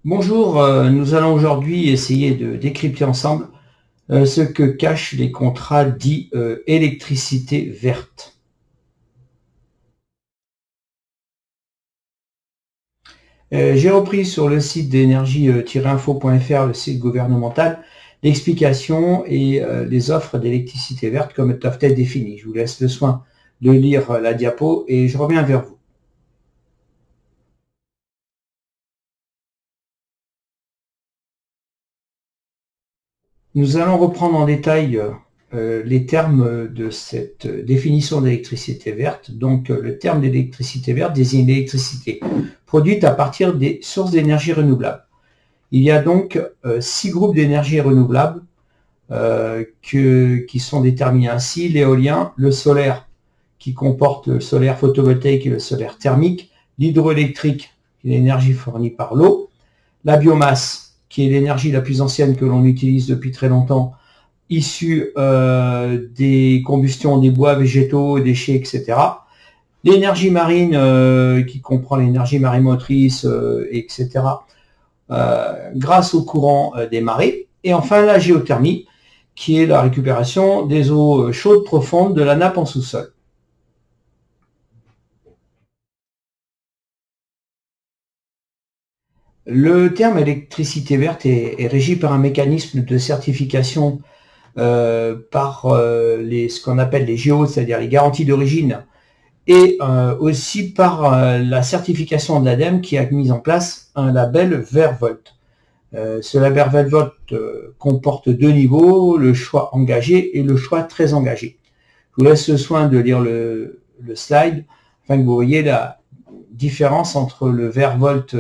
Bonjour, nous allons aujourd'hui essayer de décrypter ensemble ce que cachent les contrats dits électricité verte. J'ai repris sur le site d'énergie-info.fr, le site gouvernemental, l'explication et les offres d'électricité verte comme elles doivent être définies. Je vous laisse le soin de lire la diapo et je reviens vers vous. Nous allons reprendre en détail les termes de cette définition d'électricité verte. Donc, le terme d'électricité verte désigne l'électricité produite à partir des sources d'énergie renouvelables. Il y a donc 6 groupes d'énergie renouvelables qui sont déterminés ainsi: l'éolien, le solaire qui comporte le solaire photovoltaïque et le solaire thermique, l'hydroélectrique qui est l'énergie fournie par l'eau, la biomasse qui est l'énergie la plus ancienne que l'on utilise depuis très longtemps, issue des combustions des bois végétaux, déchets, etc. L'énergie marine qui comprend l'énergie marémotrice, etc. Grâce au courant des marées. Et enfin la géothermie qui est la récupération des eaux chaudes profondes de la nappe en sous-sol. Le terme électricité verte est régi par un mécanisme de certification par ce qu'on appelle les GO, c'est-à-dire les garanties d'origine, et aussi par la certification de l'ADEME qui a mis en place un label Vert Volt. Ce label Vert Volt comporte deux niveaux, le choix engagé et le choix très engagé. Je vous laisse le soin de lire le slide afin que vous voyez la différence entre le Vert Volt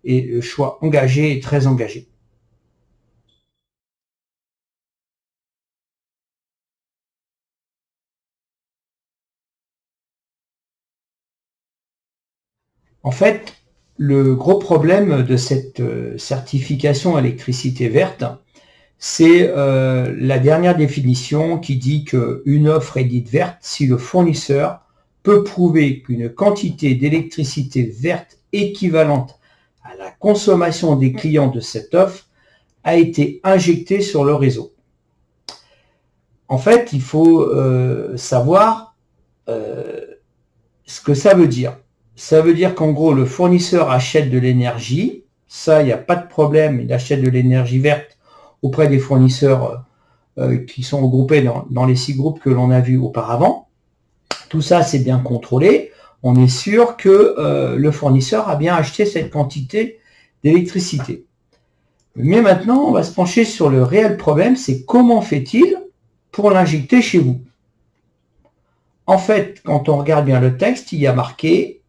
et le choix engagé et très engagé. En fait, le gros problème de cette certification électricité verte, c'est la dernière définition qui dit qu'une offre est dite verte si le fournisseur peut prouver qu'une quantité d'électricité verte équivalente à la consommation des clients de cette offre a été injectée sur le réseau. En fait, il faut savoir ce que ça veut dire. Ça veut dire qu'en gros, le fournisseur achète de l'énergie. Ça, il n'y a pas de problème. Il achète de l'énergie verte auprès des fournisseurs qui sont regroupés dans les 6 groupes que l'on a vus auparavant. Tout ça, c'est bien contrôlé. On est sûr que le fournisseur a bien acheté cette quantité d'électricité. Mais maintenant, on va se pencher sur le réel problème, c'est comment fait-il pour l'injecter chez vous? En fait, quand on regarde bien le texte, il y a marqué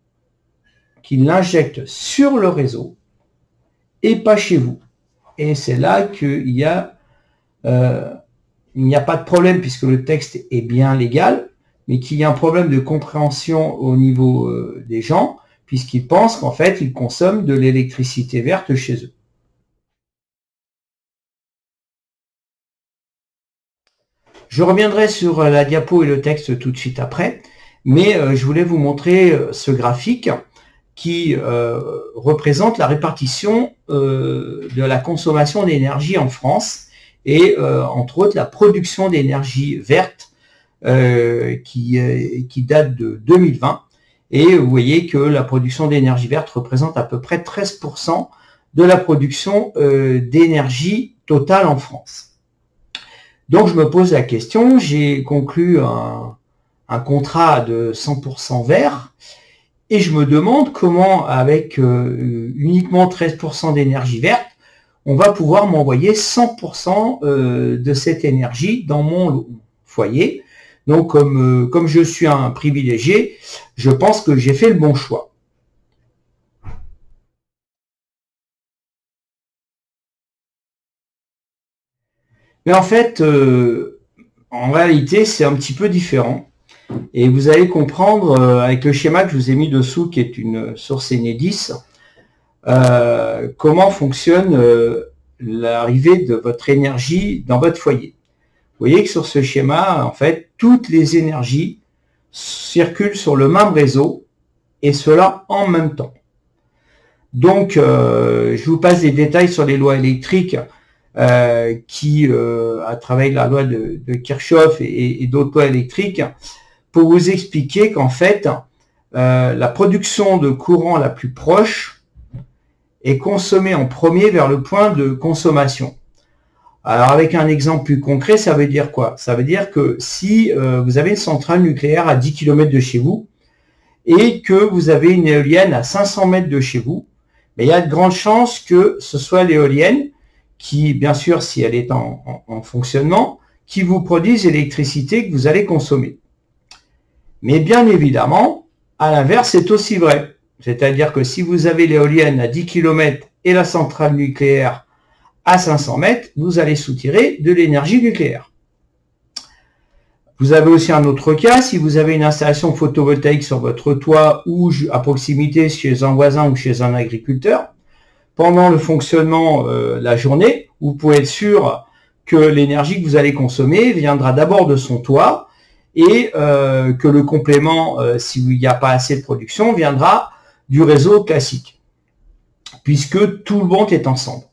qu'il l'injecte sur le réseau et pas chez vous. Et c'est là qu'il n'y a pas de problème puisque le texte est bien légal, mais qu'il y a un problème de compréhension au niveau des gens, puisqu'ils pensent qu'en fait, ils consomment de l'électricité verte chez eux. Je reviendrai sur la diapo et le texte tout de suite après, mais je voulais vous montrer ce graphique qui représente la répartition de la consommation d'énergie en France et entre autres la production d'énergie verte qui date de 2020. Et vous voyez que la production d'énergie verte représente à peu près 13% de la production d'énergie totale en France. Donc je me pose la question, j'ai conclu un contrat de 100% vert et je me demande comment avec uniquement 13% d'énergie verte, on va pouvoir m'envoyer 100% de cette énergie dans mon foyer. Donc comme je suis un privilégié, je pense que j'ai fait le bon choix. Mais en fait, en réalité, c'est un petit peu différent. Et vous allez comprendre avec le schéma que je vous ai mis dessous, qui est une source Enedis, comment fonctionne l'arrivée de votre énergie dans votre foyer. Vous voyez que sur ce schéma, en fait, toutes les énergies circulent sur le même réseau, et cela en même temps. Donc, je vous passe des détails sur les lois électriques à travers la loi de Kirchhoff et d'autres lois électriques, pour vous expliquer qu'en fait, la production de courant la plus proche est consommée en premier vers le point de consommation. Alors, avec un exemple plus concret, ça veut dire quoi? Ça veut dire que si vous avez une centrale nucléaire à 10 km de chez vous et que vous avez une éolienne à 500 mètres de chez vous, mais il y a de grandes chances que ce soit l'éolienne qui, bien sûr, si elle est en fonctionnement, qui vous produise l'électricité que vous allez consommer. Mais bien évidemment, à l'inverse, c'est aussi vrai. C'est-à-dire que si vous avez l'éolienne à 10 km et la centrale nucléaire à 500 mètres, vous allez soutirer de l'énergie nucléaire. Vous avez aussi un autre cas, si vous avez une installation photovoltaïque sur votre toit ou à proximité chez un voisin ou chez un agriculteur, pendant le fonctionnement la journée, vous pouvez être sûr que l'énergie que vous allez consommer viendra d'abord de son toit et que le complément, s'il n'y a pas assez de production, viendra du réseau classique, puisque tout le monde est ensemble.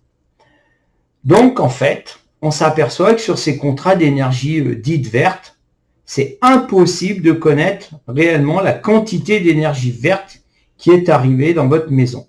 Donc, en fait, on s'aperçoit que sur ces contrats d'énergie dite verte, c'est impossible de connaître réellement la quantité d'énergie verte qui est arrivée dans votre maison.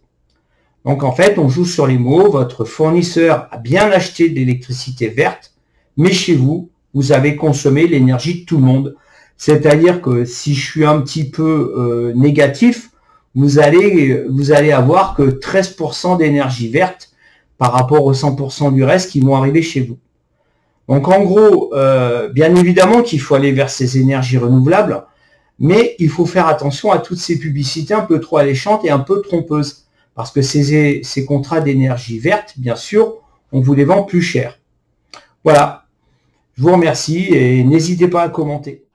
Donc, en fait, on joue sur les mots. Votre fournisseur a bien acheté de l'électricité verte, mais chez vous, vous avez consommé l'énergie de tout le monde. C'est-à-dire que si je suis un petit peu négatif, vous allez avoir que 13% d'énergie verte par rapport aux 100% du reste qui vont arriver chez vous. Donc en gros, bien évidemment qu'il faut aller vers ces énergies renouvelables, mais il faut faire attention à toutes ces publicités un peu trop alléchantes et un peu trompeuses. Parce que ces contrats d'énergie verte, bien sûr, on vous les vend plus cher. Voilà, je vous remercie et n'hésitez pas à commenter.